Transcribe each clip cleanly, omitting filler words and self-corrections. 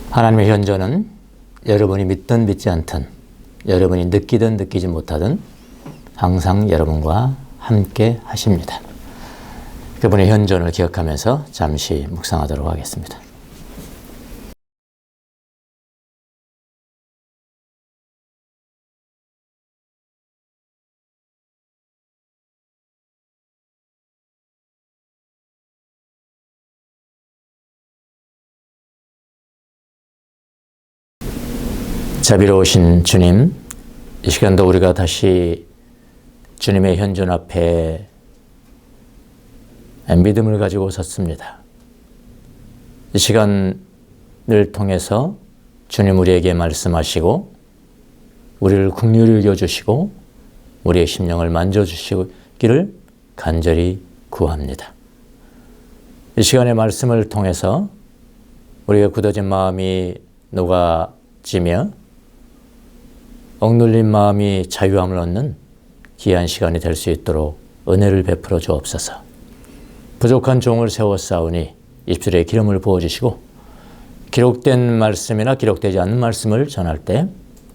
하나님의 현존은 여러분이 믿든 믿지 않든, 여러분이 느끼든 느끼지 못하든 항상 여러분과 함께 하십니다. 그분의 현존을 기억하면서 잠시 묵상하도록 하겠습니다. 자비로우신 주님, 이 시간도 우리가 다시 주님의 현존 앞에 믿음을 가지고 섰습니다. 이 시간을 통해서 주님 우리에게 말씀하시고 우리를 긍휼히 여겨주시고 우리의 심령을 만져주시기를 간절히 구합니다. 이 시간의 말씀을 통해서 우리의 굳어진 마음이 녹아지며 억눌린 마음이 자유함을 얻는 귀한 시간이 될 수 있도록 은혜를 베풀어 주옵소서. 부족한 종을 세웠사오니 입술에 기름을 부어주시고 기록된 말씀이나 기록되지 않는 말씀을 전할 때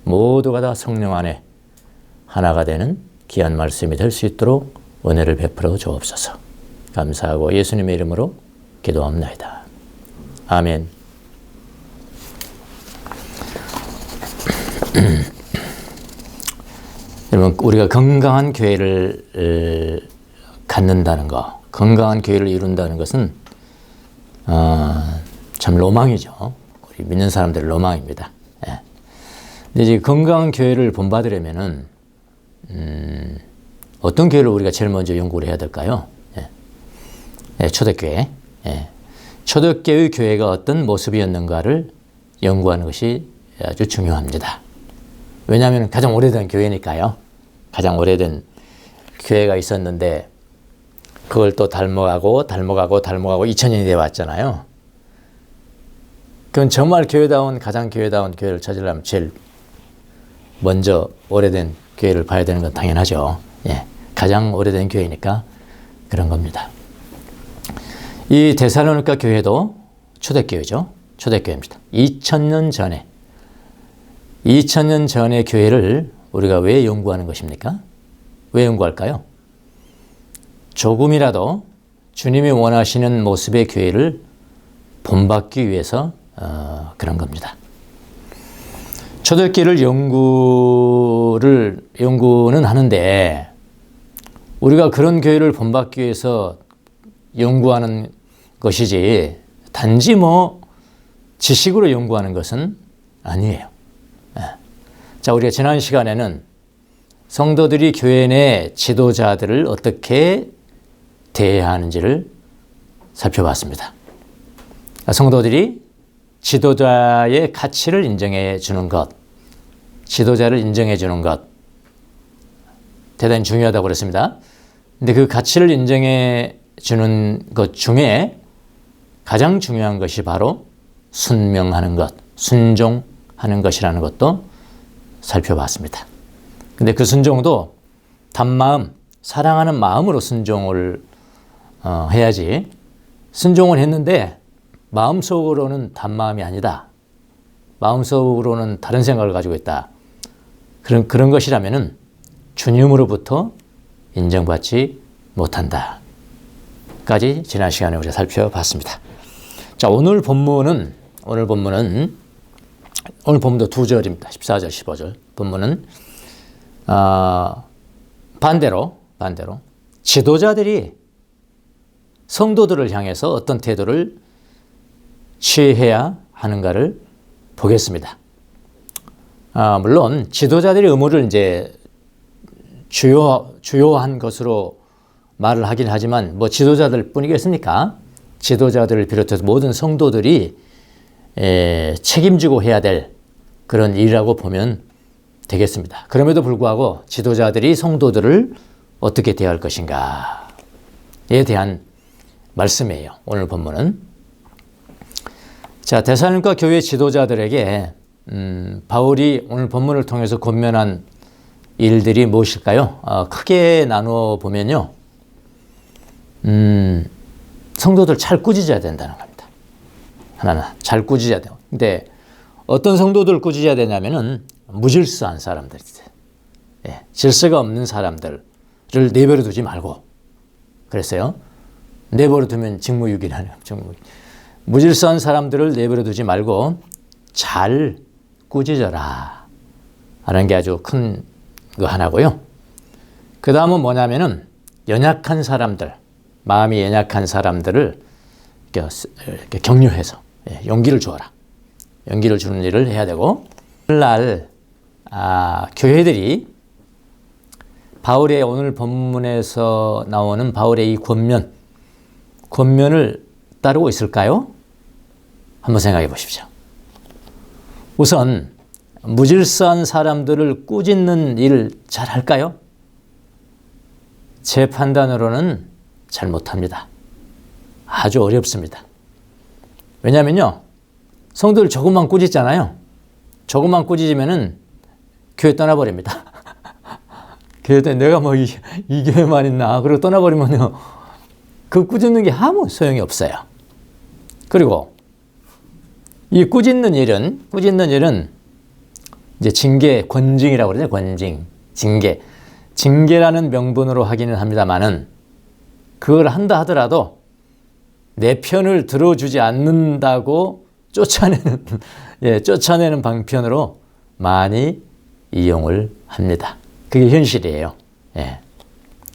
모두가 다 성령 안에 하나가 되는 귀한 말씀이 될 수 있도록 은혜를 베풀어 주옵소서. 감사하고 예수님의 이름으로 기도합나이다. 아멘. 여러분, 우리가 건강한 교회를 갖는다는 거, 건강한 교회를 이룬다는 것은 참 로망이죠. 우리 믿는 사람들의 로망입니다. 예. 근데 이제 건강한 교회를 본받으려면은 어떤 교회를 우리가 제일 먼저 연구를 해야 될까요? 예. 예, 초대교회. 예. 초대교회의 교회가 어떤 모습이었는가를 연구하는 것이 아주 중요합니다. 왜냐하면 가장 오래된 교회니까요. 가장 오래된 교회가 있었는데 그걸 또 닮아가고 2000년이 되어 왔잖아요. 그건 정말 가장 교회다운 교회를 찾으려면 제일 먼저 오래된 교회를 봐야 되는 건 당연하죠. 예, 가장 오래된 교회니까 그런 겁니다. 이 데살로니가 교회도 초대교회죠. 초대교회입니다. 2000년 전의 교회를 우리가 왜 연구하는 것입니까? 왜 연구할까요? 조금이라도 주님이 원하시는 모습의 교회를 본받기 위해서 그런 겁니다. 초대교회를 연구는 하는데 우리가 그런 교회를 본받기 위해서 연구하는 것이지 단지 지식으로 연구하는 것은 아니에요. 자, 우리가 지난 시간에는 성도들이 교회 내 지도자들을 어떻게 대해야 하는지를 살펴봤습니다. 성도들이 지도자의 가치를 인정해 주는 것, 지도자를 인정해 주는 것, 대단히 중요하다고 그랬습니다. 근데 그 가치를 인정해 주는 것 중에 가장 중요한 것이 바로 순명하는 것, 순종하는 것이라는 것도 살펴봤습니다. 근데 그 순종도 단마음, 사랑하는 마음으로 순종을 해야지, 순종을 했는데 마음속으로는 단마음이 아니다, 마음속으로는 다른 생각을 가지고 있다, 그런 것이라면은 주님으로부터 인정받지 못한다 까지 지난 시간에 우리가 살펴봤습니다. 자, 오늘 본문도 2절입니다. 14절, 15절. 본문은 반대로 지도자들이 성도들을 향해서 어떤 태도를 취해야 하는가를 보겠습니다. 물론 지도자들의 의무를 이제 주요한 것으로 말을 하긴 하지만 지도자들 뿐이겠습니까? 지도자들을 비롯해서 모든 성도들이 책임지고 해야 될 그런 일이라고 보면 되겠습니다. 그럼에도 불구하고 지도자들이 성도들을 어떻게 대할 것인가에 대한 말씀이에요. 오늘 본문은. 자, 데살로니가 교회 지도자들에게 바울이 오늘 본문을 통해서 권면한 일들이 무엇일까요? 크게 나누어 보면요. 성도들 잘 꾸짖어야 된다는 겁니다. 하나는 잘 꾸짖어야 돼요. 근데 어떤 성도들을 꾸짖어야 되냐면은 무질서한 사람들, 질서가 없는 사람들을 내버려 두지 말고, 그랬어요. 내버려 두면 직무유기라네요. 무질서한 사람들을 내버려 두지 말고 잘 꾸짖어라 하는 게 아주 큰 거 하나고요. 그 다음은 뭐냐면은 연약한 사람들, 마음이 연약한 사람들을 이렇게 격려해서 용기를 주어라. 용기를 주는 일을 해야 되고, 오늘날 교회들이 바울의 오늘 본문에서 나오는 바울의 이 권면을 따르고 있을까요? 한번 생각해 보십시오. 우선 무질서한 사람들을 꾸짖는 일을 잘 할까요? 제 판단으로는 잘 못합니다. 아주 어렵습니다. 왜냐면요, 성도들 조금만 꾸짖잖아요. 조금만 꾸짖으면은 교회 떠나버립니다. 교회 때 내가 뭐 이 교회만 있나 그러고 떠나버리면요, 그 꾸짖는 게 아무 소용이 없어요. 그리고 이 꾸짖는 일은 이제 징계, 권징이라고 그러죠. 권징, 징계라는 명분으로 하기는 합니다만은, 그걸 한다 하더라도 내 편을 들어주지 않는다고 쫓아내는 방편으로 많이 이용을 합니다. 그게 현실이에요.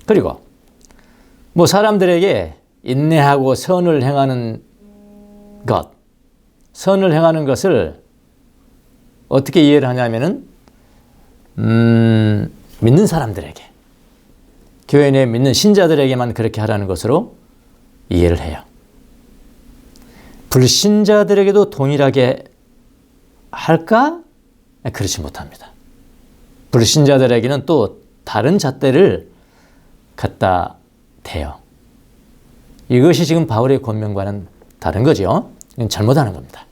그리고 뭐 사람들에게 인내하고 선을 행하는 것을 어떻게 이해를 하냐면은, 믿는 사람들에게, 교회 내 믿는 신자들에게만 그렇게 하라는 것으로 이해를 해요. 불신자들에게도 동일하게 할까? 그렇지 못합니다. 불신자들에게는 또 다른 잣대를 갖다 대요. 이것이 지금 바울의 권면과는 다른 거죠. 이건 잘못하는 겁니다.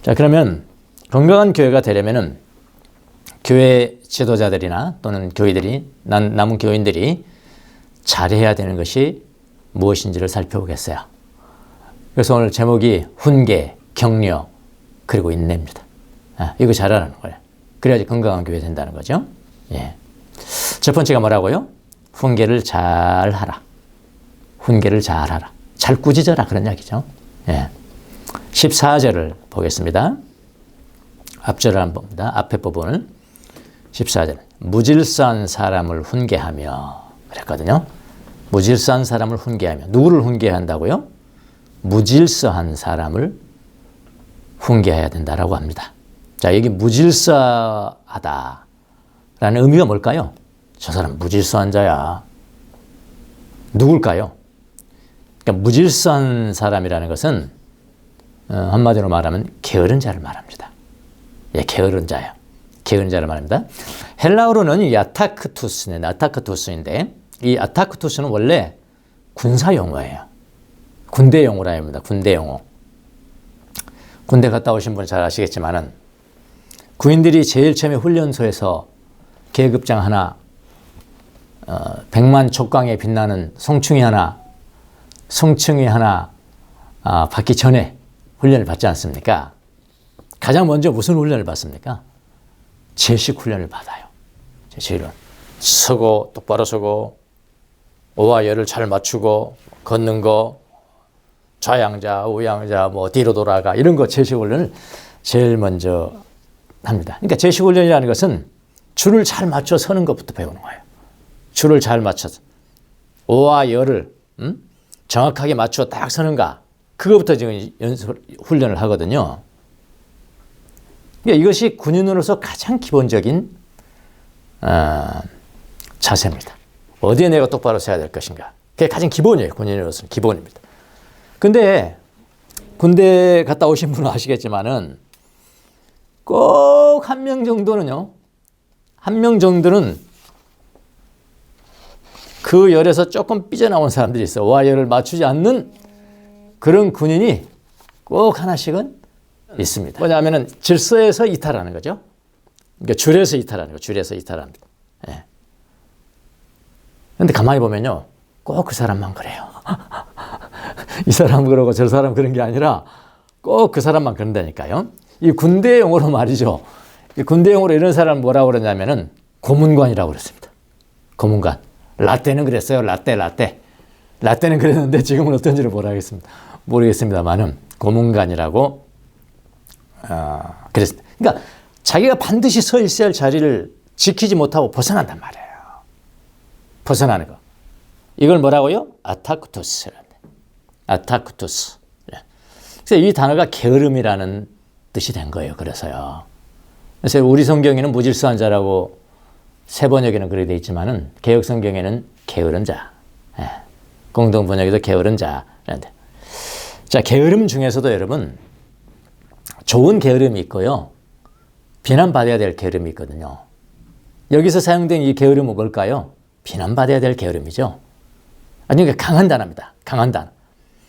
자, 그러면 건강한 교회가 되려면은 교회 지도자들이나 또는 남은 교인들이 잘해야 되는 것이 무엇인지를 살펴보겠어요. 그래서 오늘 제목이 훈계, 격려, 그리고 인내입니다. 이거 잘하라는 거예요. 그래야지 건강한 교회 된다는 거죠. 첫 번째가 뭐라고요? 훈계를 잘하라. 잘 꾸짖어라, 그런 이야기죠. 14절을 보겠습니다. 앞절을 한번 봅니다. 앞에 부분을. 14절. 무질서한 사람을 훈계하며, 그랬거든요. 무질서한 사람을 훈계하며. 누구를 훈계한다고요? 무질서한 사람을 훈계해야 된다라고 합니다. 자, 여기 무질서하다라는 의미가 뭘까요? 저 사람 무질서한 자야. 누굴까요? 그러니까 무질서한 사람이라는 것은 한마디로 말하면 게으른 자를 말합니다. 게으른 자예요. 게으른 자를 말합니다. 헬라어로는 이 아타크투스인데, 이 아타크투스는 원래 군사 용어예요. 군대 용어라 합니다. 군대 용어. 군대 갔다 오신 분 잘 아시겠지만은, 군인들이 제일 처음에 훈련소에서 계급장 하나, 100만 촉광에 빛나는 송충이 하나 받기 전에 훈련을 받지 않습니까? 가장 먼저 무슨 훈련을 받습니까? 제식 훈련을 받아요. 제식은 서고, 똑바로 서고, 오와 열을 잘 맞추고, 걷는 거, 좌양자, 우양자, 뭐 뒤로 돌아가, 이런 거 제식 훈련을 제일 먼저 합니다. 그러니까 제식 훈련이라는 것은 줄을 잘 맞춰 서는 것부터 배우는 거예요. 줄을 잘 맞춰서 오와 열을 정확하게 맞춰 딱 서는가, 그거부터 지금 훈련을 하거든요. 그러니까 이것이 군인으로서 가장 기본적인 자세입니다. 어디에 내가 똑바로 서야 될 것인가, 그게 가장 기본이에요. 군인으로서는 기본입니다. 근데 군대 갔다 오신 분은 아시겠지만은, 꼭 한 명 정도는 그 열에서 조금 삐져나온 사람들이 있어요. 오와 열을 맞추지 않는 그런 군인이 꼭 하나씩은 있습니다. 뭐냐면은 질서에서 이탈하는 거죠. 그러니까 줄에서 이탈하는 거예요. 줄에서 이탈합니다. 그런데 가만히 보면요, 꼭 그 사람만 그래요. 이 사람 그러고 저 사람 그런 게 아니라 꼭 그 사람만 그런다니까요. 이 군대 용어로 말이죠. 이 군대 용어로 이런 사람을 뭐라고 그러냐면은 고문관이라고 그랬습니다. 고문관. 라떼는 그랬어요. 라떼는 그랬는데 지금은 어떤지를 모르겠습니다만은 고문관이라고 그랬습니다. 그러니까 자기가 반드시 서 있어야 할 자리를 지키지 못하고 벗어난단 말이에요. 벗어나는 거. 이걸 뭐라고요? 아타쿠투스. 그래서 이 단어가 게으름이라는 뜻이 된 거예요. 그래서요. 그래서 우리 성경에는 무질서한 자라고 세 번역에는 그렇게 되어 있지만은 개역 성경에는 게으른 자. 공동 번역에도 게으른 자. 자, 게으름 중에서도 여러분 좋은 게으름이 있고요. 비난받아야 될 게으름이 있거든요. 여기서 사용된 이 게으름은 뭘까요? 비난받아야 될 게으름이죠. 아니, 그러니까 강한 단어입니다. 강한 단어.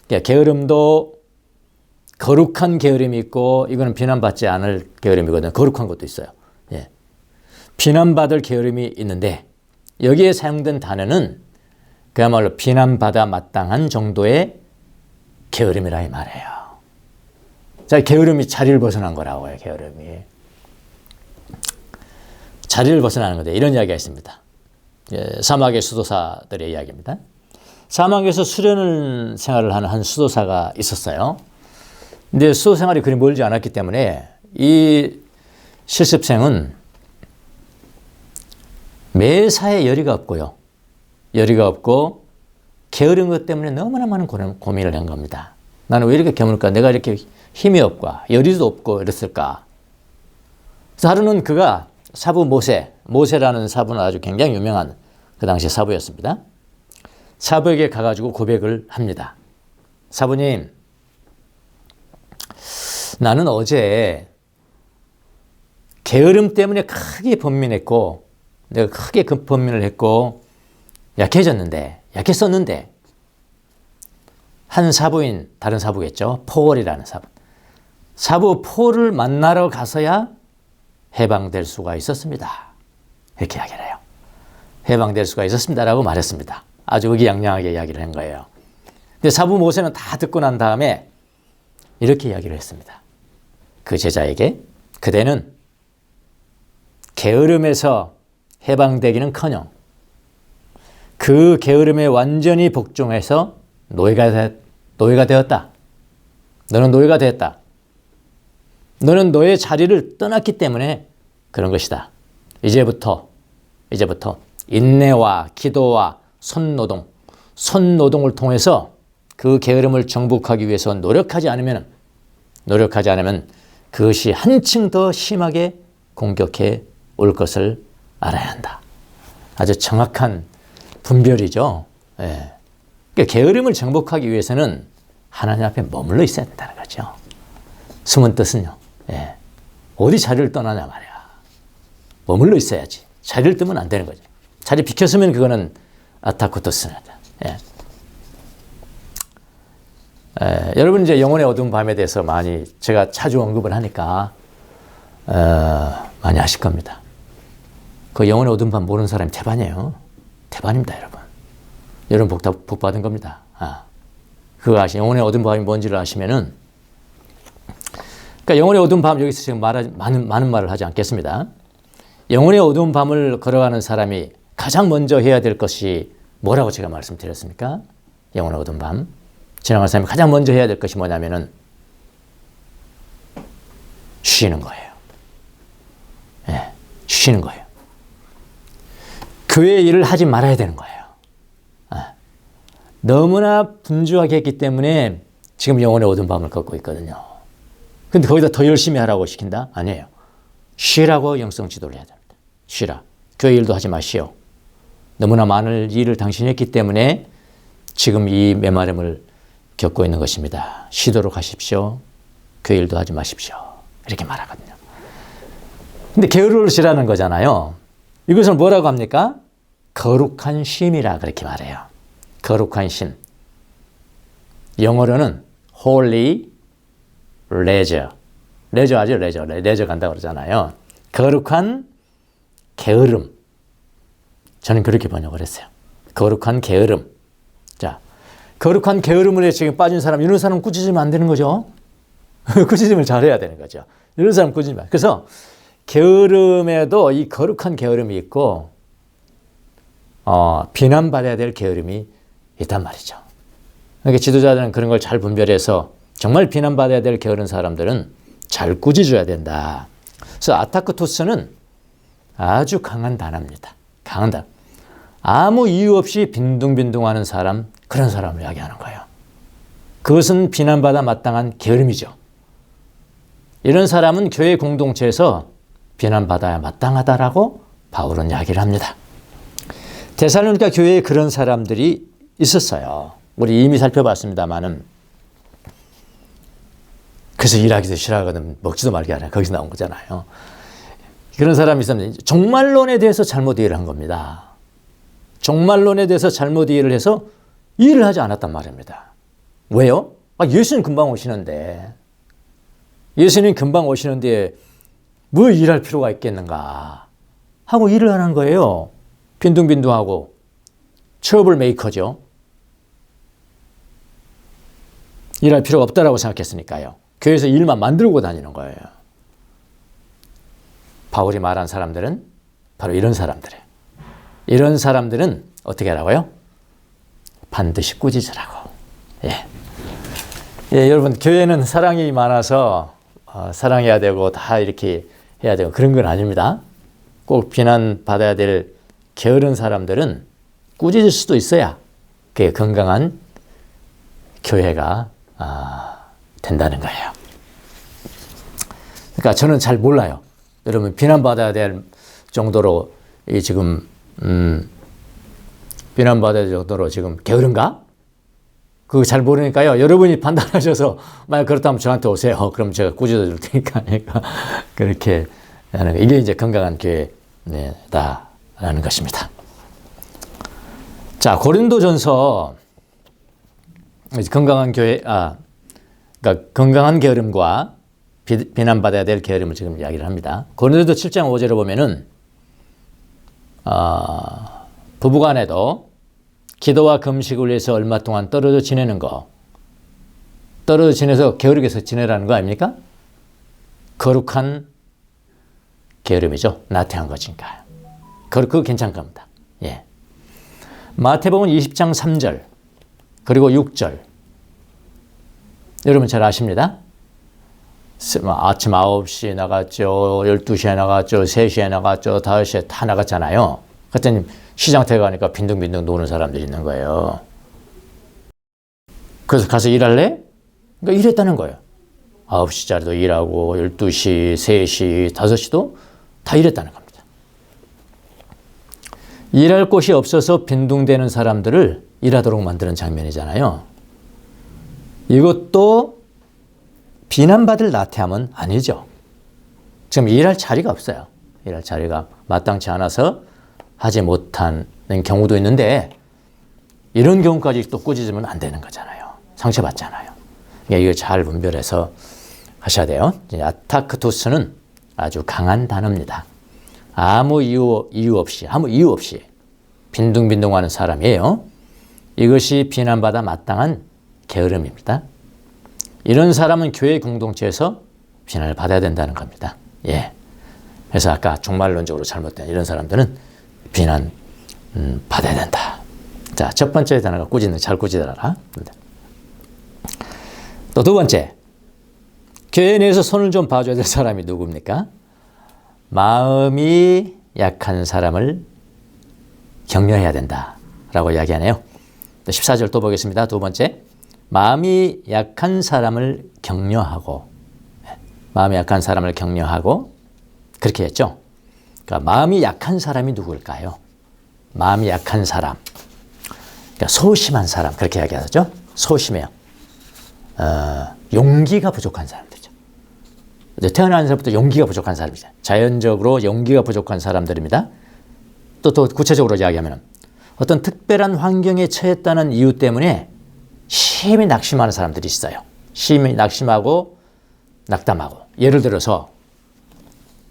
그러니까 게으름도 거룩한 게으름이 있고 이거는 비난받지 않을 게으름이거든요. 거룩한 것도 있어요. 예. 비난받을 게으름이 있는데 여기에 사용된 단어는 그야말로 비난받아 마땅한 정도의 게으름이라 이 말이에요. 자, 게으름이 자리를 벗어난 거라고 해요. 게으름이. 자리를 벗어나는 건데 이런 이야기가 있습니다. 사막의 수도사들의 이야기입니다. 사막에서 수련 생활을 하는 한 수도사가 있었어요. 근데 수도 생활이 그리 멀지 않았기 때문에 이 실습생은 매사에 열의가 없고요. 열의가 없고 게으른 것 때문에 너무나 많은 고민을 한 겁니다. 나는 왜 이렇게 게을까? 내가 이렇게 힘이 없고 열의도 없고 이랬을까? 그래서 하루는 그가 사부 모세라는 사부는 아주 굉장히 유명한 그 당시 사부였습니다. 사부에게 가가지고 고백을 합니다. 사부님, 나는 어제 게으름 때문에 크게 번민했고 내가 크게 번민을 했고 약했었는데 한 사부인, 다른 사부겠죠. 폴이라는 사부 폴을 만나러 가서야 해방될 수가 있었습니다. 이렇게 이야기를 해요. 해방될 수가 있었습니다라고 말했습니다. 아주 의기양양하게 이야기를 한 거예요. 근데 사부 모세는 다 듣고 난 다음에 이렇게 이야기를 했습니다. 그 제자에게 그대는 게으름에서 해방되기는커녕 그 게으름에 완전히 복종해서 노예가 되었다. 너는 노예가 되었다. 너는 너의 자리를 떠났기 때문에 그런 것이다. 이제부터 인내와 기도와 손노동을 통해서 그 게으름을 정복하기 위해서 노력하지 않으면 그것이 한층 더 심하게 공격해 올 것을 알아야 한다. 아주 정확한 분별이죠. 예. 그러니까 게으름을 정복하기 위해서는 하나님 앞에 머물러 있어야 된다는 거죠. 숨은 뜻은요. 예. 어디 자리를 떠나냐 말이야. 머물러 있어야지. 자리를 뜨면 안 되는 거죠. 자리 비켰으면 그거는 아타쿠토스입니다. 예. 여러분 이제 영혼의 어두운 밤에 대해서 많이 제가 자주 언급을 하니까 많이 아실 겁니다. 그 영혼의 어두운 밤 모르는 사람이 대반이에요. 대반입니다, 여러분. 여러분 복 받은 겁니다. 그거 영혼의 어두운 밤이 뭔지를 아시면은, 그러니까 영혼의 어두운 밤 여기서 지금 많은 말을 하지 않겠습니다. 영혼의 어두운 밤을 걸어가는 사람이 가장 먼저 해야 될 것이 뭐라고 제가 말씀드렸습니까? 영혼의 어두운 밤 지나가는 사람이 가장 먼저 해야 될 것이 뭐냐면은 쉬는 거예요. 예, 쉬는 거예요. 교회 일을 하지 말아야 되는 거예요. 너무나 분주하게 했기 때문에 지금 영혼의 어두운 밤을 걷고 있거든요. 근데 거기다 더 열심히 하라고 시킨다? 아니에요. 쉬라고 영성 지도를 해야 됩니다. 쉬라. 교회 일도 하지 마시오. 너무나 많은 일을 당신이 했기 때문에 지금 이 메마름을 겪고 있는 것입니다. 쉬도록 하십시오. 교회 일도 하지 마십시오. 이렇게 말하거든요. 근데 게으르시라는 거잖아요. 이것을 뭐라고 합니까? 거룩한 쉼이라 그렇게 말해요. 거룩한 쉼. 영어로는 holy leisure. 레저 하죠, 레저. 레저 간다고 그러잖아요. 거룩한 게으름. 저는 그렇게 번역을 했어요. 거룩한 게으름. 자, 거룩한 게으름에 지금 빠진 사람, 이런 사람 꾸짖으면 안 되는 거죠. 꾸짖음을 잘해야 되는 거죠. 이런 사람 꾸짖지 마. 그래서 게으름에도 이 거룩한 게으름이 있고 비난받아야 될 게으름이 있단 말이죠. 그러니까 지도자들은 그런 걸 잘 분별해서 정말 비난받아야 될 게으른 사람들은 잘 꾸짖어야 된다. 그래서 아타크토스는 아주 강한 단어입니다. 강한 단어. 아무 이유 없이 빈둥빈둥하는 사람, 그런 사람을 이야기하는 거예요. 그것은 비난받아 마땅한 게으름이죠. 이런 사람은 교회 공동체에서 비난받아야 마땅하다라고 바울은 이야기를 합니다. 데살로니가 교회에 그런 사람들이 있었어요. 우리 이미 살펴봤습니다만은. 그래서 일하기도 싫어하거든. 먹지도 말게 하라. 거기서 나온 거잖아요. 그런 사람이 있었는데 종말론에 대해서 잘못 이해를 한 겁니다. 종말론에 대해서 잘못 이해를 해서 이해를 하지 않았단 말입니다. 왜요? 예수님 금방 오시는데 예수님 금방 오시는데 뭐 일할 필요가 있겠는가 하고 일을 하는 거예요. 빈둥빈둥하고 트러블 메이커죠. 일할 필요가 없다라고 생각했으니까요. 교회에서 일만 만들고 다니는 거예요. 바울이 말한 사람들은 바로 이런 사람들이에요. 이런 사람들은 어떻게 하라고요? 반드시 꾸짖으라고. 예, 여러분 교회는 사랑이 많아서 사랑해야 되고 다 이렇게 해야 되고 그런 건 아닙니다. 꼭 비난받아야 될 게으른 사람들은 꾸짖을 수도 있어야 그게 건강한 교회가 된다는 거예요. 그러니까 저는 잘 몰라요. 여러분 비난받아야 될 정도로 지금 비난받아야 될 정도로 지금 게으른가? 그거 잘 모르니까요. 여러분이 판단하셔서 만약 그렇다면 저한테 오세요. 그럼 제가 꾸짖어 줄 테니까. 그렇게 하는 거. 이게 이제 건강한 교회다라는 것입니다. 자, 고린도전서 건강한 교회, 그러니까 건강한 게으름과 비난받아야 될 게으름을 지금 이야기를 합니다. 고린도서 7장 5절에 보면은 부부간에도 기도와 금식을 위해서 얼마 동안 떨어져 지내는 거, 떨어져 지내서 게으르게 해서 지내라는 거 아닙니까? 거룩한 게으름이죠. 나태한 것인가. 그거 괜찮은 겁니다. 예. 마태복음 20장 3절 그리고 6절 여러분 잘 아십니다. 아침 9시에 나갔죠. 12시에 나갔죠. 3시에 나갔죠. 5시에 다 나갔잖아요. 그랬더니 시장터에 가니까 빈둥빈둥 노는 사람들이 있는 거예요. 그래서 가서 일할래? 그러니까 일했다는 거예요. 9시짜리도 일하고 12시, 3시, 5시도 다 일했다는 겁니다. 일할 곳이 없어서 빈둥대는 사람들을 일하도록 만드는 장면이잖아요. 이것도 비난받을 나태함은 아니죠. 지금 일할 자리가 없어요. 일할 자리가 마땅치 않아서 하지 못하는 경우도 있는데 이런 경우까지 또 꾸짖으면 안 되는 거잖아요. 상처받잖아요. 그러니까 이걸 잘 분별해서 하셔야 돼요. 아타크토스는 아주 강한 단어입니다. 아무 이유 없이 빈둥빈둥하는 사람이에요. 이것이 비난받아 마땅한 게으름입니다. 이런 사람은 교회 공동체에서 비난을 받아야 된다는 겁니다. 예. 그래서 아까 종말론적으로 잘못된 이런 사람들은 비난 받아야 된다. 자, 첫 번째 단어가 꾸짖는, 잘 꾸짖어라. 또 두 번째, 교회 내에서 손을 좀 봐줘야 될 사람이 누굽니까? 마음이 약한 사람을 격려해야 된다라고 이야기하네요. 14절 또 보겠습니다. 두 번째, 마음이 약한 사람을 격려하고, 마음이 약한 사람을 격려하고 그렇게 했죠. 그러니까 마음이 약한 사람이 누구일까요? 마음이 약한 사람, 그러니까 소심한 사람 그렇게 이야기하죠. 소심해요. 용기가 부족한 사람들이죠. 태어난 사람부터 용기가 부족한 사람이죠. 자연적으로 용기가 부족한 사람들입니다. 또 구체적으로 이야기하면 어떤 특별한 환경에 처했다는 이유 때문에 심히 낙심하는 사람들이 있어요. 심히 낙심하고 낙담하고. 예를 들어서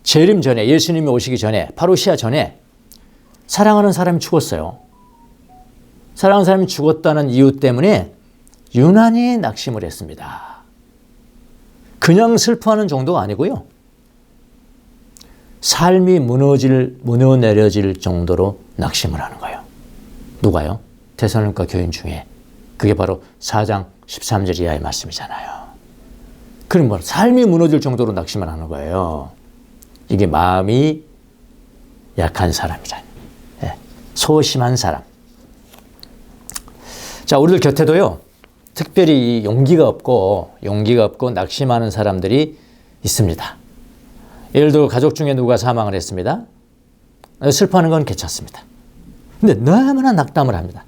재림 전에, 예수님이 오시기 전에, 파루시아 전에 사랑하는 사람이 죽었어요. 사랑하는 사람이 죽었다는 이유 때문에 유난히 낙심을 했습니다. 그냥 슬퍼하는 정도가 아니고요. 삶이 무너내려질 정도로 낙심을 하는 거예요. 누가요? 데살로니가 교인 중에. 그게 바로 4장 13절 이하의 말씀이잖아요. 그럼 뭐 삶이 무너질 정도로 낙심을 하는 거예요. 이게 마음이 약한 사람이잖아요. 예. 소심한 사람. 자, 우리들 곁에도요, 특별히 용기가 없고 낙심하는 사람들이 있습니다. 예를 들어 가족 중에 누가 사망을 했습니다. 슬퍼하는 건 괜찮습니다. 근데 너무나 낙담을 합니다.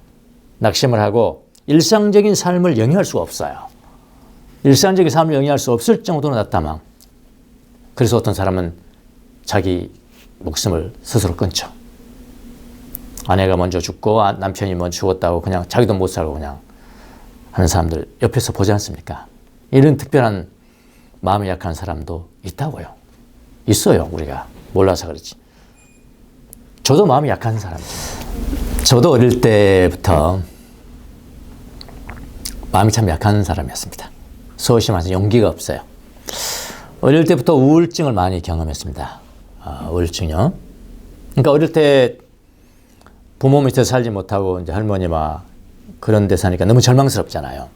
낙심을 하고 일상적인 삶을 영위할 수가 없어요. 일상적인 삶을 영위할 수 없을 정도로 낙담함. 그래서 어떤 사람은 자기 목숨을 스스로 끊죠. 아내가 먼저 죽고 남편이 먼저 죽었다고 그냥 자기도 못 살고 그냥 하는 사람들 옆에서 보지 않습니까? 이런 특별한 마음이 약한 사람도 있다고요. 있어요. 우리가 몰라서 그렇지. 저도 마음이 약한 사람이에요. 저도 어릴 때부터 마음이 참 약한 사람이었습니다. 소심해서 용기가 없어요. 어릴 때부터 우울증을 많이 경험했습니다. 우울증이요. 그러니까 어릴 때 부모 밑에 살지 못하고 이제 할머니와 그런 데 사니까 너무 절망스럽잖아요.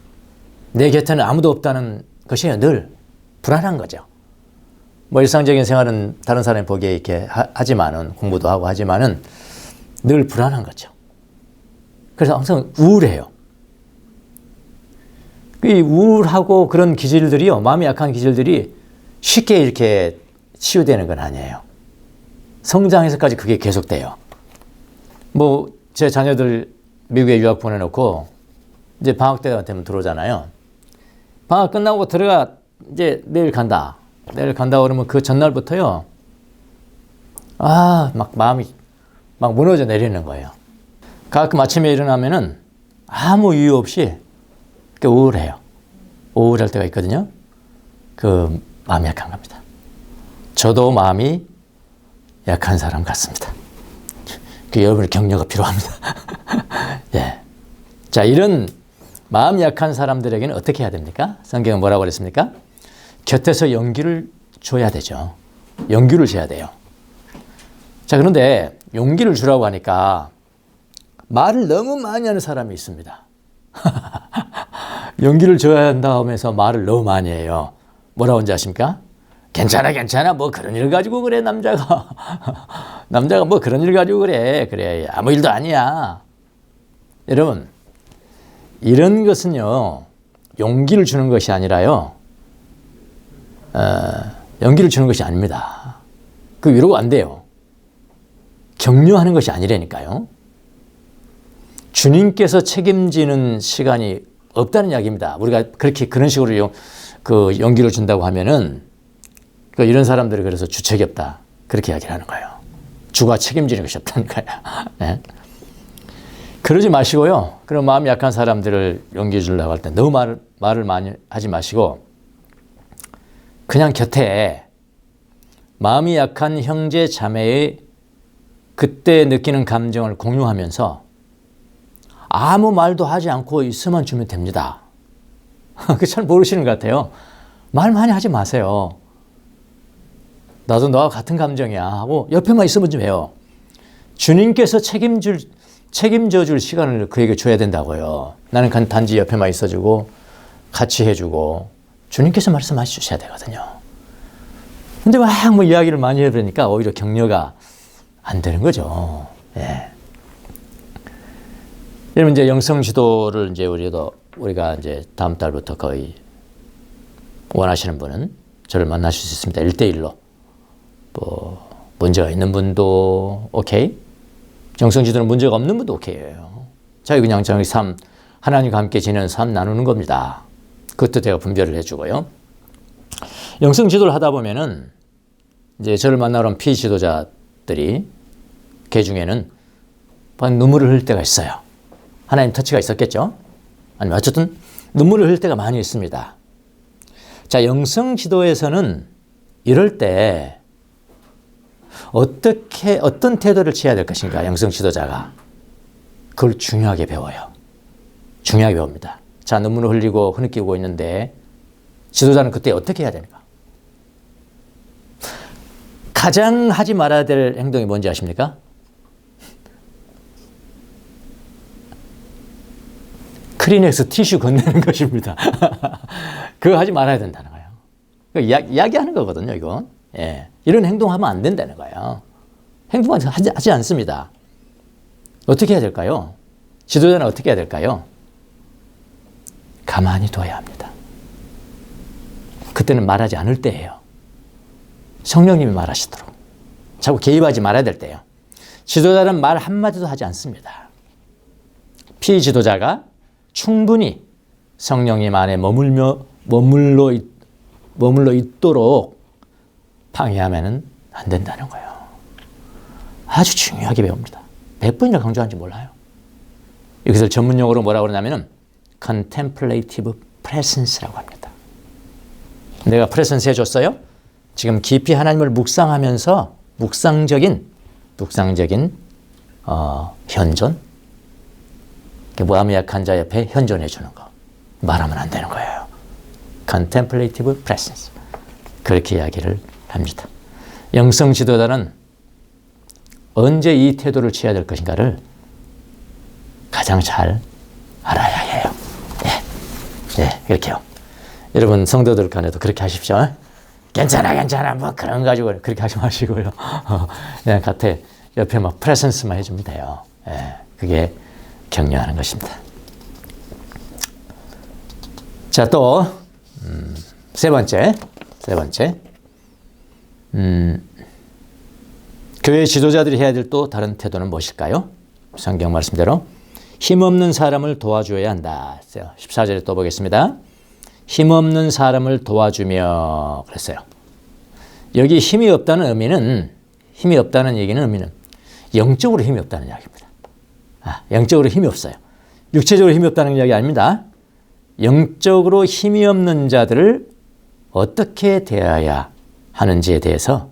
내 곁에는 아무도 없다는 것이 늘 불안한 거죠. 뭐 일상적인 생활은 다른 사람이 보기에 이렇게 하지만은, 공부도 하고 하지만은 늘 불안한 거죠. 그래서 항상 우울해요. 이 우울하고 그런 기질들이요, 마음이 약한 기질들이 쉽게 이렇게 치유되는 건 아니에요. 성장해서까지 그게 계속돼요. 뭐 제 자녀들 미국에 유학 보내놓고 이제 방학 때가 되면 들어오잖아요. 방학 끝나고 들어가, 이제 내일 간다 그러면 그 전날부터요, 막 마음이 막 무너져 내리는 거예요. 가끔 아침에 일어나면은 아무 이유 없이 우울해요. 우울할 때가 있거든요. 그 마음이 약한 겁니다. 저도 마음이 약한 사람 같습니다. 여러분의 격려가 필요합니다. 예. 자, 이런 마음 약한 사람들에게는 어떻게 해야 됩니까? 성경은 뭐라고 그랬습니까? 곁에서 용기를 줘야 되죠. 용기를 줘야 돼요. 자, 그런데 용기를 주라고 하니까 말을 너무 많이 하는 사람이 있습니다. 용기를 줘야 한다 하면서 말을 너무 많이 해요. 뭐라고 하는지 아십니까? 괜찮아. 뭐 그런 일 가지고 그래, 남자가 뭐 그런 일 가지고 그래. 아무 일도 아니야. 여러분, 이런 것은요, 용기를 주는 것이 아니라요, 용기를 주는 것이 아닙니다. 그 위로가 안 돼요. 격려하는 것이 아니라니까요. 주님께서 책임지는 시간이 없다는 이야기입니다. 우리가 그런 식으로 그 용기를 준다고 하면은, 이런 사람들이 그래서 주책이 없다, 그렇게 이야기를 하는 거예요. 주가 책임지는 것이 없다는 거예요. 네? 그러지 마시고요. 그런 마음이 약한 사람들을 용기 주려고 할 때 너무 말을 많이 하지 마시고, 그냥 곁에 마음이 약한 형제 자매의 그때 느끼는 감정을 공유하면서 아무 말도 하지 않고 있으면 주면 됩니다. 그 잘 모르시는 것 같아요. 말 많이 하지 마세요. 나도 너와 같은 감정이야 하고 옆에만 있으면 좀 해요. 주님께서 책임져 줄 시간을 그에게 줘야 된다고요. 나는 단지 옆에만 있어주고 같이 해주고 주님께서 말씀하시 주셔야 되거든요. 근데 막 뭐 이야기를 많이 해버리니까 오히려 격려가 안 되는 거죠. 예. 여러분, 이제 영성 지도를 이제 우리가 이제 다음 달부터 거의 원하시는 분은 저를 만나실 수 있습니다. 1대1로. 뭐 문제가 있는 분도 오케이. 영성 지도는 문제가 없는 분도 오케이예요. 자기 그냥 저희 삶, 하나님과 함께 지내는 삶 나누는 겁니다. 그것도 제가 분별을 해주고요. 영성 지도를 하다 보면은 이제 저를 만나러 온 피해 지도자들이 그 중에는 눈물을 흘릴 때가 있어요. 하나님 터치가 있었겠죠? 아니면 어쨌든 눈물을 흘릴 때가 많이 있습니다. 자, 영성 지도에서는 이럴 때 어떤 태도를 취해야 될 것인가, 영성 지도자가. 그걸 중요하게 배워요. 중요하게 배웁니다. 자, 눈물을 흘리고 흐느끼고 있는데 지도자는 그때 어떻게 해야 되는가? 가장 하지 말아야 될 행동이 뭔지 아십니까? 크리넥스 티슈 건네는 것입니다. 그거 하지 말아야 된다는 거예요. 이야기하는 거거든요, 이건. 예. 이런 행동하면 안 된다는 거예요. 하지 않습니다. 어떻게 해야 될까요? 지도자는 어떻게 해야 될까요? 가만히 둬야 합니다. 그때는 말하지 않을 때예요. 성령님이 말하시도록. 자꾸 개입하지 말아야 될 때예요. 지도자는 말 한마디도 하지 않습니다. 피지도자가 충분히 성령님 안에 머물러 있도록 방해하면 안 된다는 거예요. 아주 중요하게 배웁니다. 몇 번이나 강조하는지 몰라요. 이것을 전문용어로 뭐라고 그러냐면은 contemplative presence라고 합니다. 내가 프레센스 해줬어요? 지금 깊이 하나님을 묵상하면서 묵상적인 현존, 마음이 약한 자 옆에 현존해 주는 거 말하면 안 되는 거예요. contemplative presence 그렇게 이야기를 합니다. 영성 지도자는 언제 이 태도를 취해야 될 것인가를 가장 잘 알아야 해요. 예, 그렇게요. 여러분 성도들 간에도 그렇게 하십시오. 괜찮아 뭐 그런 거 가지고 그렇게 하지 마시고요. 그냥 곁에 옆에 막 프레센스만 해주면 돼요. 예, 그게 격려하는 것입니다. 자, 또 세 번째 교회 지도자들이 해야 될 또 다른 태도는 무엇일까요? 성경 말씀대로 힘없는 사람을 도와줘야 한다. 14절에 또 보겠습니다. 힘없는 사람을 도와주며 그랬어요. 여기 힘이 없다는 의미는 영적으로 힘이 없다는 이야기입니다. 영적으로 힘이 없어요. 육체적으로 힘이 없다는 이야기 아닙니다. 영적으로 힘이 없는 자들을 어떻게 대해야 하는지에 대해서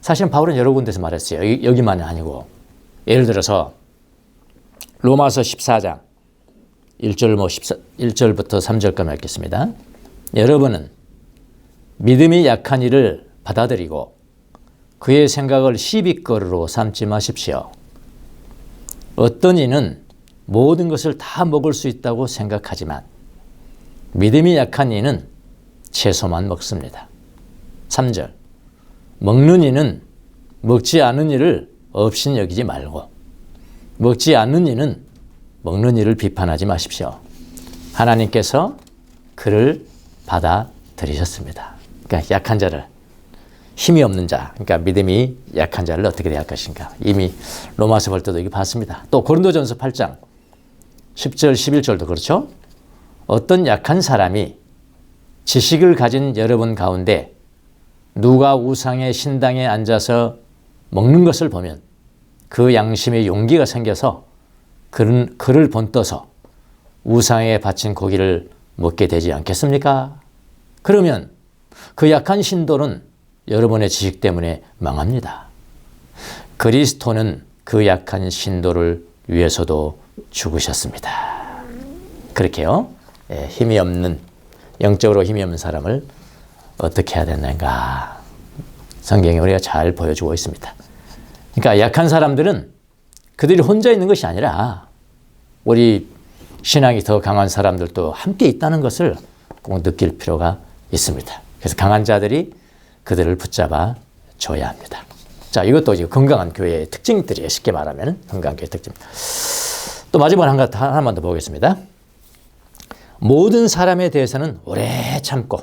사실은 바울은 여러 군데서 말했어요. 여기만은 아니고 예를 들어서 로마서 14장 1절부터 3절까지 읽겠습니다. 여러분은 믿음이 약한 이를 받아들이고 그의 생각을 시비거리로 삼지 마십시오. 어떤 이는 모든 것을 다 먹을 수 있다고 생각하지만 믿음이 약한 이는 채소만 먹습니다. 3절 먹는 이는 먹지 않은 이를 없인 여기지 말고 먹지 않는 이는 먹는 이를 비판하지 마십시오. 하나님께서 그를 받아들이셨습니다. 그러니까 약한 자를 힘이 없는 자, 그러니까 믿음이 약한 자를 어떻게 대할 것인가. 이미 로마서 볼 때도 이게 봤습니다. 또 고린도전서 8장 10절 11절도 그렇죠. 어떤 약한 사람이 지식을 가진 여러분 가운데 누가 우상의 신당에 앉아서 먹는 것을 보면 그 양심에 용기가 생겨서 그를 본떠서 우상에 바친 고기를 먹게 되지 않겠습니까? 그러면 그 약한 신도는 여러분의 지식 때문에 망합니다. 그리스도는 그 약한 신도를 위해서도 죽으셨습니다. 그렇게요. 힘이 없는, 영적으로 힘이 없는 사람을 어떻게 해야 되는가. 성경에 우리가 잘 보여주고 있습니다. 그러니까 약한 사람들은 그들이 혼자 있는 것이 아니라 우리 신앙이 더 강한 사람들도 함께 있다는 것을 꼭 느낄 필요가 있습니다. 그래서 강한 자들이 그들을 붙잡아 줘야 합니다. 자, 이것도 이제 건강한 교회의 특징들이에요. 쉽게 말하면 건강한 교회의 특징. 또 마지막으로 하나만 더 보겠습니다. 모든 사람에 대해서는 오래 참고,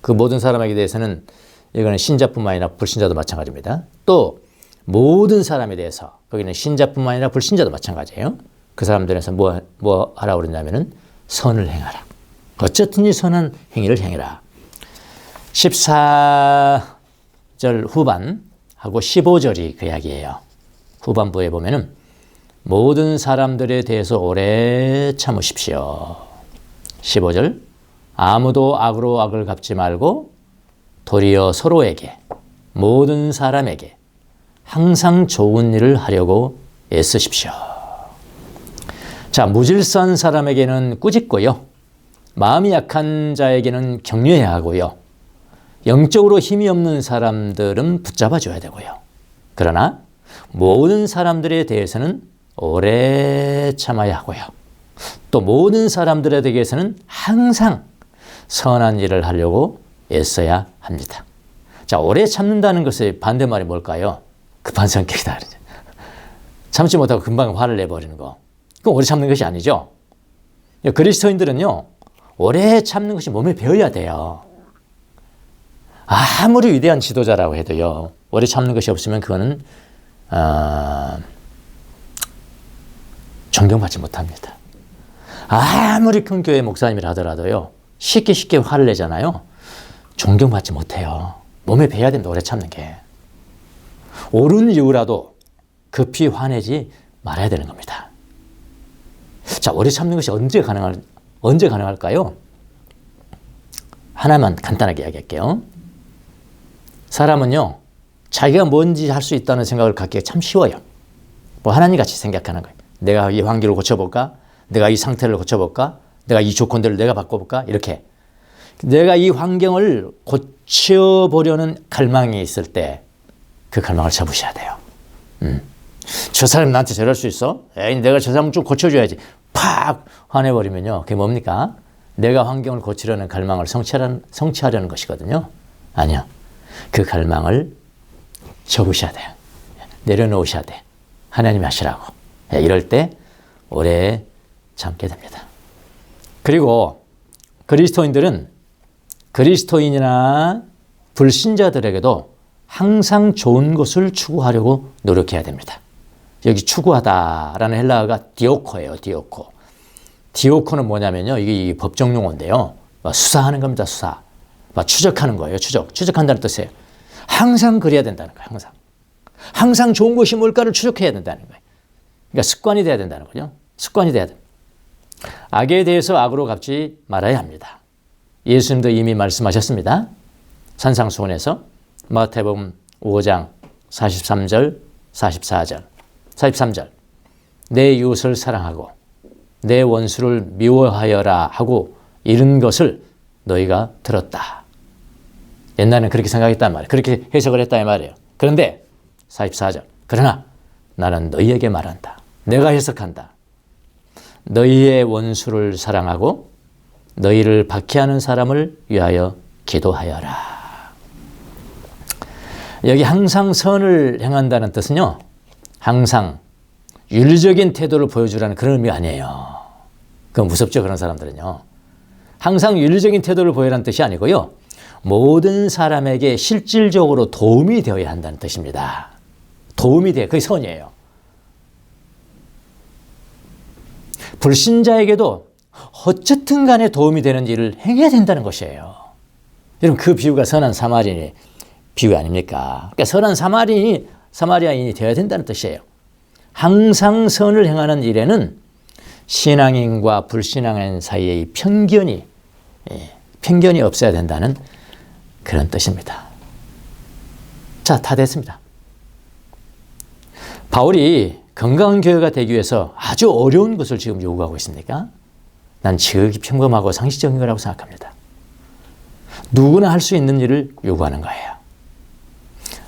그 모든 사람에게 대해서는 이거는 신자뿐만 아니라 불신자도 마찬가지입니다. 또 모든 사람에 대해서, 거기는 신자뿐만 아니라 불신자도 마찬가지예요. 그 사람들에서 뭐 하라고 그러냐면은 선을 행하라. 어쨌든지 선한 행위를 행해라. 14절 후반하고 15절이 그 이야기예요. 후반부에 보면은 모든 사람들에 대해서 오래 참으십시오. 15절 아무도 악으로 악을 갚지 말고 도리어 서로에게 모든 사람에게 항상 좋은 일을 하려고 애쓰십시오. 자, 무질서한 사람에게는 꾸짖고요. 마음이 약한 자에게는 격려해야 하고요. 영적으로 힘이 없는 사람들은 붙잡아줘야 되고요. 그러나 모든 사람들에 대해서는 오래 참아야 하고요. 또 모든 사람들에 대해서는 항상 선한 일을 하려고 애써야 합니다. 자, 오래 참는다는 것의 반대말이 뭘까요? 급한 성격이다. 참지 못하고 금방 화를 내버리는 거. 그건 오래 참는 것이 아니죠. 그리스도인들은요, 오래 참는 것이 몸에 배어야 돼요. 아무리 위대한 지도자라고 해도요, 오래 참는 것이 없으면 그거는 존경받지 못합니다. 아무리 큰 교회 목사님이라 하더라도요, 쉽게 화를 내잖아요. 존경받지 못해요. 몸에 배어야 됩니다. 오래 참는 게. 옳은 이유라도 급히 화내지 말아야 되는 겁니다. 자, 오래 참는 것이 언제 가능할까요? 하나만 간단하게 이야기할게요. 사람은요, 자기가 뭔지 할 수 있다는 생각을 갖기가 참 쉬워요. 뭐 하나님같이 생각하는 거예요. 내가 이 환경을 고쳐볼까? 내가 이 상태를 고쳐볼까? 내가 이 조건들을 내가 바꿔볼까? 이렇게. 내가 이 환경을 고쳐보려는 갈망이 있을 때 그 갈망을 접으셔야 돼요. 저 사람 나한테 저럴 수 있어? 에이, 내가 저 사람 좀 고쳐줘야지. 팍 화내버리면요. 그게 뭡니까? 내가 환경을 고치려는 갈망을 성취하려는 것이거든요. 아니요. 그 갈망을 접으셔야 돼요. 내려놓으셔야 돼. 하나님이 하시라고. 이럴 때 오래 참게 됩니다. 그리고 그리스도인들은 그리스도인이나 불신자들에게도 항상 좋은 것을 추구하려고 노력해야 됩니다. 여기 추구하다라는 헬라어가 디오코예요. 디오코. 디오코는 뭐냐면요. 이게 법정 용어인데요. 수사하는 겁니다. 수사. 추적하는 거예요. 추적한다는 뜻이에요. 항상 그래야 된다는 거예요. 항상 좋은 것이 뭘까를 추적해야 된다는 거예요. 그러니까 습관이 돼야 된다는 거죠. 습관이 돼야 됩니다. 악에 대해서 악으로 갚지 말아야 합니다. 예수님도 이미 말씀하셨습니다. 산상수훈에서 마태복음 5장 43절, 44절, 43절. 내 이웃을 사랑하고 내 원수를 미워하여라 하고 이른 것을 너희가 들었다. 옛날에는 그렇게 생각했단 말이에요. 그렇게 해석을 했단 말이에요. 그런데 44절. 그러나 나는 너희에게 말한다. 내가 해석한다. 너희의 원수를 사랑하고 너희를 박해하는 사람을 위하여 기도하여라. 여기 항상 선을 행한다는 뜻은요. 항상 윤리적인 태도를 보여주라는 그런 의미가 아니에요. 그건 무섭죠. 그런 사람들은요. 항상 윤리적인 태도를 보여라는 뜻이 아니고요. 모든 사람에게 실질적으로 도움이 되어야 한다는 뜻입니다. 도움이 돼. 그게 선이에요. 불신자에게도 어쨌든 간에 도움이 되는 일을 행해야 된다는 것이에요. 여러분, 그 비유가 선한 사마리아인의 비유 아닙니까? 그러니까 선한 사마리아인이 되어야 된다는 뜻이에요. 항상 선을 행하는 일에는 신앙인과 불신앙인 사이의 편견이 없어야 된다는 그런 뜻입니다. 자, 다 됐습니다. 바울이 건강한 교회가 되기 위해서 아주 어려운 것을 지금 요구하고 있습니까? 난 지극히 평범하고 상식적인 거라고 생각합니다. 누구나 할 수 있는 일을 요구하는 거예요.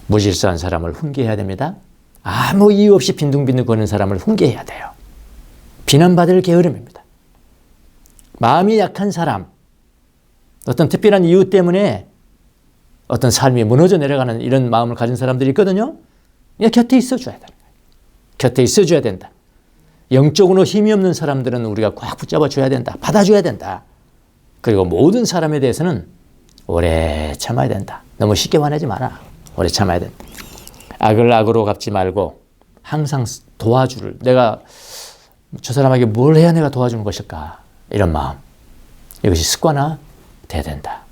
무질서한 사람을 훈계해야 됩니다. 아무 이유 없이 빈둥빈둥 거리는 사람을 훈계해야 돼요. 비난받을 게으름입니다. 마음이 약한 사람, 어떤 특별한 이유 때문에 어떤 삶이 무너져 내려가는 이런 마음을 가진 사람들이 있거든요. 그냥 곁에 있어줘야 돼요. 곁에 있어줘야 된다. 영적으로 힘이 없는 사람들은 우리가 꽉 붙잡아줘야 된다. 받아줘야 된다. 그리고 모든 사람에 대해서는 오래 참아야 된다. 너무 쉽게 화내지 마라. 오래 참아야 된다. 악을 악으로 갚지 말고 항상 도와줄, 내가 저 사람에게 뭘 해야 내가 도와주는 것일까? 이런 마음. 이것이 습관화 돼야 된다.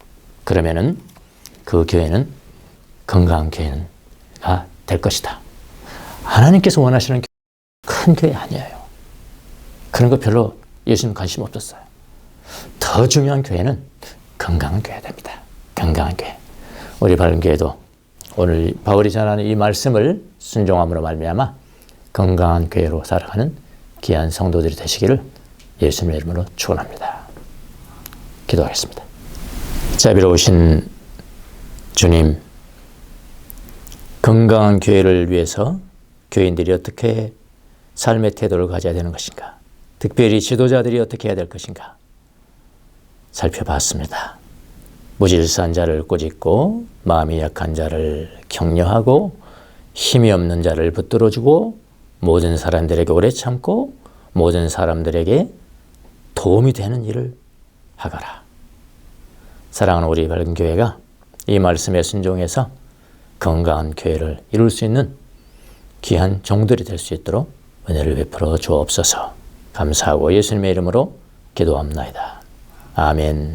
그러면은 그 교회는 건강한 교회가 될 것이다. 하나님께서 원하시는 큰 교회 아니에요. 그런 거 별로 예수님 관심 없었어요. 더 중요한 교회는 건강한 교회가 됩니다. 건강한 교회. 우리 바른교회도 오늘 바울이 전하는 이 말씀을 순종함으로 말미암아 건강한 교회로 살아가는 귀한 성도들이 되시기를 예수님의 이름으로 축원합니다. 기도하겠습니다. 자비로우신 주님, 건강한 교회를 위해서 교인들이 어떻게 삶의 태도를 가져야 되는 것인가, 특별히 지도자들이 어떻게 해야 될 것인가 살펴봤습니다. 무질서한 자를 꾸짖고 마음이 약한 자를 격려하고 힘이 없는 자를 붙들어주고 모든 사람들에게 오래 참고 모든 사람들에게 도움이 되는 일을 하거라. 사랑하는 우리 밝은 교회가 이 말씀에 순종해서 건강한 교회를 이룰 수 있는 귀한 종들이 될 수 있도록 은혜를 베풀어 주옵소서. 감사하고 예수님의 이름으로 기도합나이다. 아멘.